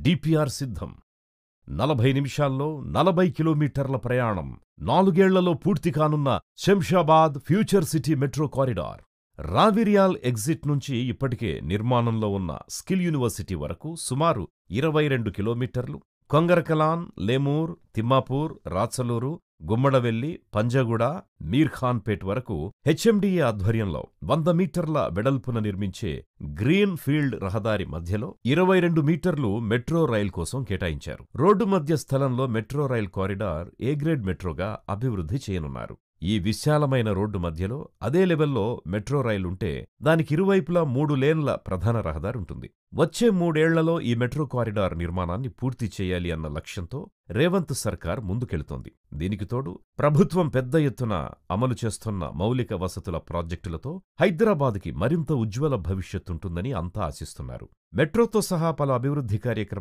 DPR సిద్ధం. 40 నిమిషాల్లో 40 కిలోమీటర్ల ప్రయాణం. 4 ఏళ్లలో పూర్తి కానున్న Shamshabad future city metro corridor. Raviryal exit నుంచి ఇప్పటికే నిర్మాణంలో ఉన్న స్కిల్ యూనివర్సిటీ వరకు సుమారు 22 కిలోమీటర్లు. కొంగరకలాన్, లేమూర్, తిమ్మాపూర్, రాచలూరు, గుమ్మడవెల్లి, పంజాగుడ, మీర్ఖాన్పేట్ వరకు హెచ్ఎండిఏ ఆధ్వర్యంలో 100 మీటర్ల వెడల్పున నిర్మించే గ్రీన్ ఫీల్డ్ రహదారి మధ్యలో 22 మీటర్లు మెట్రో రైల్ కోసం కేటాయించారు. రోడ్డు మధ్య స్థలంలో metro rail corridor A grade మెట్రోగా అభివృద్ధి చేయనున్నారు. ఈ విశాలమైన రోడ్డు మధ్యలో అదే లెవెల్లో మెట్రో రైలుంటే దానికి ఇరువైపులా 3 లేన్ల ప్రధాన రహదారి ఉంటుంది. వచ్చే 3 ఏళ్లలో ఈ మెట్రో కారిడార్ నిర్మాణాన్ని పూర్తి చేయాలి అన్న లక్ష్యంతో రేవంత్ సర్కార్ ముందుకెళుతోంది. దీనికి తోడు ప్రభుత్వం పెద్ద ఎత్తున అమలు చేస్తున్న మౌలిక వసతుల ప్రాజెక్టులతో హైదరాబాద్కి మరింత ఉజ్వల భవిష్యత్తుంటుందని అంతా ఆశిస్తున్నారు. మెట్రోతో సహా పలు అభివృద్ధి కార్యక్రమాలు